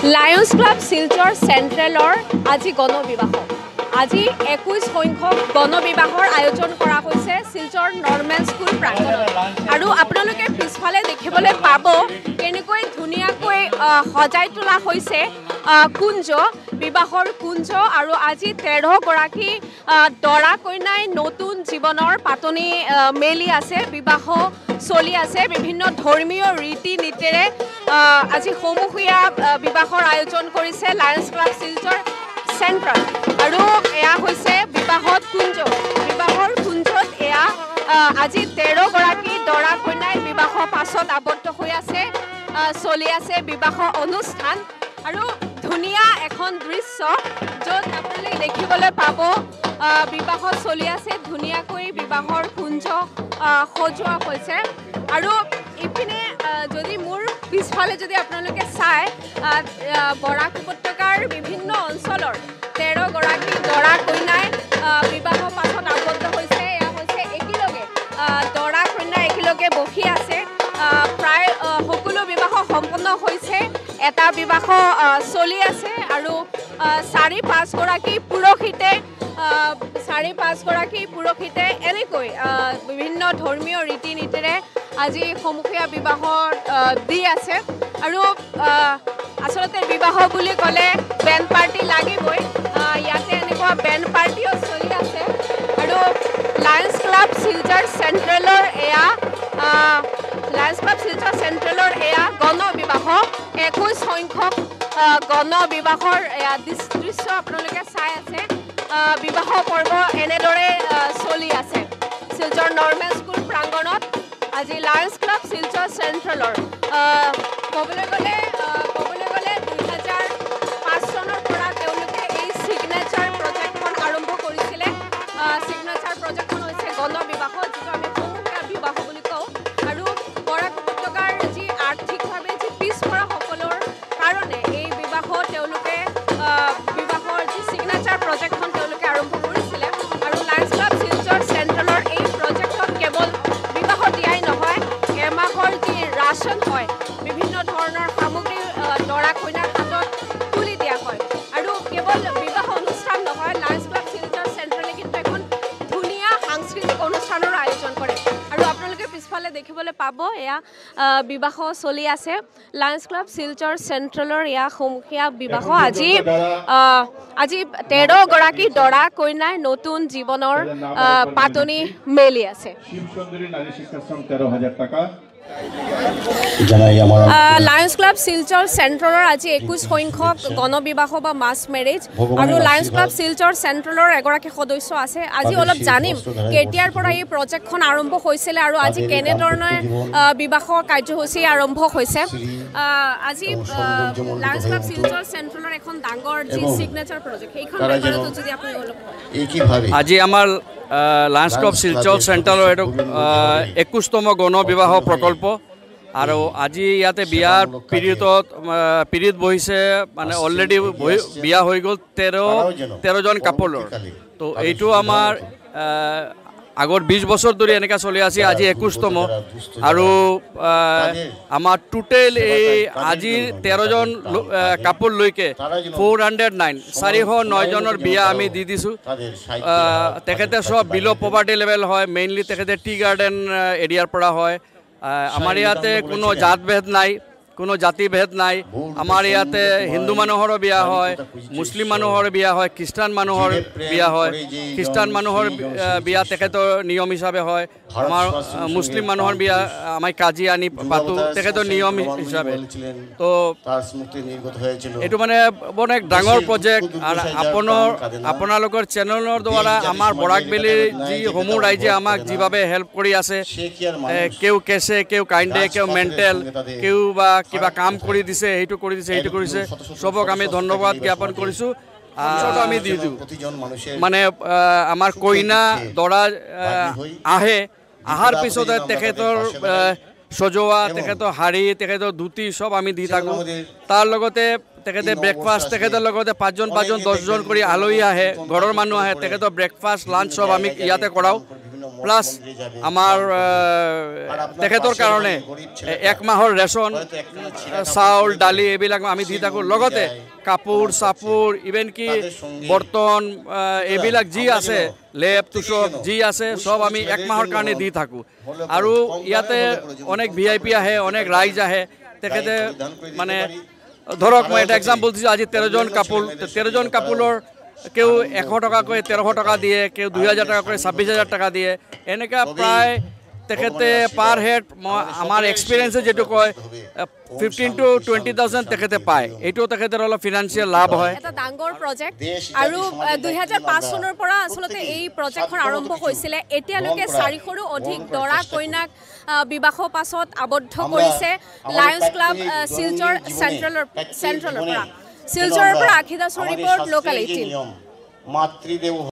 Lions club Silchar চেণ্ট্ৰেলৰ আজি গণবিবাহ আজি 21 সংখ্যক গণবিবাহৰ আয়োজন কৰা হৈছে শিলচৰ নৰ্মেল স্কুল প্ৰাংগণত আৰু আপোনালোকে পিছফালে দেখিবলৈ পাব কেনেকৈ ধুনীয়াকৈ সজাই তোলা হৈছে কুঞ্জ বিবাহৰ কুঞ্জ আৰু আজি 13 গৰাকী দৰা কইনাই নতুন জীৱনৰ পাতনি মেলি আছে বিবাহ চলি আছে বিভিন্ন ধৰ্মীয় ৰীতি নীতিৰে আজি সমূহীয়া বিবাহৰ আয়োজন কৰিছে লায়ন্স ক্লাব শিলচৰ চেণ্ট্ৰেল আৰু এয়া হৈছে বিবাহত কুঞ্জ বিবাহৰ কুঞ্জত এয়া আজি 13 গৰাকী দৰা কইনাই বিবাহ পাছত আবদ্ধ হৈ আছে চলি আছে বিবাহ অনুষ্ঠান আৰু ধুনীয়া এখন দৃশ্য য'ত আপোনালোকে দেখিবলৈ পাব বিবাহ চলি আছে ধুনীয়াকৈ বিবাহৰ কুঞ্জ সজোৱা হৈছে আৰু ইপিনে যদি মোৰ পিছফালে যদি আপোনালোকে চাই বৰাক উপত্যকাৰ বিভিন্ন অঞ্চলৰ 13 গৰাকী দৰা কইনাই বিবাহ পাছত আবদ্ধ হৈছে এয়া হৈছে একেলগে দৰা কইনা একেলগে বহি আছে প্ৰায় সকলো বিবাহ সম্পন্ন হৈছে এটা বিবাহ চলি আছে আৰু 4-5 গৰাকী পুৰোহিতে এনেকৈ বিভিন্ন ধৰ্মীয় ৰীতি নীতিৰে আজি সমূহীয়া বিবাহত দি আছে আৰু আচলতে বিবাহ বুলি ক'লে বেণ্ড পাৰ্টি লাগিবই ইয়াতে এনেকুৱা বেণ্ড পাৰ্টিও চলি আছে আৰু লায়ন্স ক্লাব শিলচৰ চেণ্ট্ৰেলৰ এয়া গণবিবাহ 21 সংখ্যক গণবিবাহৰ এয়া দৃশ্য আপোনালোকে চাই আছে বিবাহ পৰ্ব এনেদৰে চলি আছে শিলচৰ নৰ্মেল স্কুল প্ৰাংগণত আজি লায়ন্স ক্লাব শিলচৰ চেণ্ট্ৰেলৰ ক'বলৈ গ'লে 2005 চনৰ পৰা তেওঁলোকে এই ছিগনেচাৰ প্ৰজেক্টখন আৰম্ভ কৰিছিলে ছিগনেচাৰ প্ৰজেক্টখন হৈছে গণবিবাহ যিটো আমি সমূহীয়া বিবাহ বুলি কওঁ আৰু বৰাক উপত্যকাৰ যি আৰ্থিকভাৱে যি পিছপৰা সকলৰ কাৰণে এই বিবাহ তেওঁলোকে বিবাহৰ যি ছিগনেচাৰ প্ৰজেক্টখন তেওঁলোকে আৰম্ভ কৰিছিলে আৰু লায়ন্স ক্লাব শিলচৰ চেণ্ট্ৰেলৰ এই প্ৰজেক্টত কেৱল বিবাহ দিয়াই নহয় এমাহৰ যি ৰাচন হয় বিভিন্ন ধৰণৰ সামগ্ৰী দৰা কইনাৰ হাতত তুলি দিয়া হয় আৰু কেৱল বিবাহ অনুষ্ঠান নহয় লায়ন্স ক্লাব শিলচৰ চেণ্ট্ৰেলে কিন্তু এখন ধুনীয়া সাংস্কৃতিক অনুষ্ঠানৰ আয়োজন কৰে আৰু আপোনালোকে পিছফালে দেখিবলৈ পাব এয়া বিবাহ চলি আছে লায়ন্স ক্লাব শিলচৰ চেণ্ট্ৰেলৰ এয়া সমূহীয়া বিবাহ আজি 13 গৰাকী দৰা কইনাই নতুন জীৱনৰ পাতনি মেলি আছে লায়ন্স ক্লাব শিলচৰ চেণ্ট্ৰেলৰ আজি 21 সংখ্যক গণবিবাহ বা মাছ মেৰেজ আৰু লায়ন্স ক্লাব শিলচৰ চেণ্ট্ৰেলৰ এগৰাকী সদস্য আছে আজি অলপ জানিম কেতিয়াৰ পৰা এই প্ৰজেক্টখন আৰম্ভ হৈছিলে আৰু আজি কেনেধৰণে বিবাহ কাৰ্যসূচী আৰম্ভ হৈছে আজি লায়ন্স ক্লাব শিলচৰ চেণ্ট্ৰেলৰ এখন ডাঙৰ যি ছিগনেচাৰ প্ৰজেক্ট সেইখন যদি আপুনি অলপ আজি আমাৰ লায়ন্স ক্লাব শিলচৰ চেণ্ট্ৰেলৰ এইটো 21তম গণবিবাহ প্ৰকল্প আৰু আজি ইয়াতে বিয়াৰ পিৰিয়ড বহিছে মানে অলৰেডি বিয়া হৈ গ'ল 13জন কাপলৰ তো এইটো আমাৰ আগৰ 20 বছৰ ধৰি এনেকৈ চলি আছে আজি 21তম আৰু আমাৰ টোটেল এই আজিৰ 13জন কাপোৰলৈকে 409 জনৰ বিয়া আমি দি দিছোঁ তেখেতে সব বিল' পভাৰ্টি লেভেল হয় মেইনলি তেখেতে টি গাৰ্ডেন এৰিয়াৰ পৰা হয় আমাৰ ইয়াতে কোনো জাতভেদ নাই কোনো জাতিভেদ নাই আমাৰ ইয়াতে হিন্দু মানুহৰো বিয়া হয় মুছলিম মানুহৰ বিয়া হয় খ্ৰীষ্টান মানুহৰ বিয়া হয় খ্ৰীষ্টান মানুহৰ বিয়া তেখেতৰ নিয়ম হিচাপে হয় আমাৰ মুছলিম মানুহৰ বিয়া আমি কাজি আনি পাতোঁ তেখেতৰ নিয়ম হিচাপে তো এইটো মানে বৰ এক ডাঙৰ প্ৰজেক্ট আৰু আপোনালোকৰ চেনেলৰ দ্বাৰা আমাৰ বৰাকবেলিৰ যিসমূহ ৰাইজে আমাক যিভাৱে হেল্প কৰি আছে কেউ কেছে কেউ কাইণ্ডে কেউ মেণ্টেল কেউ বা কিবা কাম কৰি দিছে এইটো কৰিছে সবক আমি ধন্যবাদ জ্ঞাপন কৰিছোঁ আমি দি দিওঁ মানে আমাৰ কইনা দৰা আহাৰ পিছতে তেখেতৰ সজোৱা তেখেতৰ শাৰী তেখেতৰ ধুতি সব আমি দি থাকোঁ তাৰ লগতে তেখেতে ব্ৰেকফাষ্ট তেখেতৰ লগতে 5জন 10জন কৰি আলহী আহে ঘৰৰ মানুহ আহে তেখেতৰ ব্ৰেকফাষ্ট লাঞ্চ সব আমি ইয়াতে কৰাওঁ প্লাছ আমাৰ তেখেতৰ কাৰণে 1 মাহৰ ৰেচন চাউল দালি এইবিলাক আমি দি থাকোঁ লগতে কাপোৰ চাপোৰ ইভেন কি বৰ্তন এইবিলাক যি আছে লেপ তুচক যি আছে সব আমি 1 মাহৰ কাৰণে দি থাকোঁ আৰু ইয়াতে অনেক VIP আহে অনেক ৰাইজ আহে তেখেতে মানে ধৰক মই এটা এক্সাম্পল দিছোঁ আজি 13জন কাপোৰৰ কেউ 100 টকাকৈ 1300 টকা দিয়ে কেউ 2000 টকাকৈ 26000 টকা দিয়ে এনেকা প্ৰায় তেখেতে পাৰ হেড আমাৰ এক্সপিৰিয়েঞ্চে যেটো কয় 15 to 20,000 তেখেতে পায় এইটো তেখেতৰ অলপ ফিনান্সিয়েল লাভ হয় এটা ডাঙৰ প্ৰজেক্ট আৰু 2005 চনৰ পৰা আসলতে এই প্ৰজেক্টখন আৰম্ভ হৈছিলে এতিয়ালৈকে 400ৰো অধিক দৰা কইনাক বিবাহ পাছত আবদ্ধ কৰিছে লায়ন্স ক্লাব শিলচৰ চেন্ট্ৰেলৰ পৰা আখিদা ৰিপৰ্ট লোকেল 18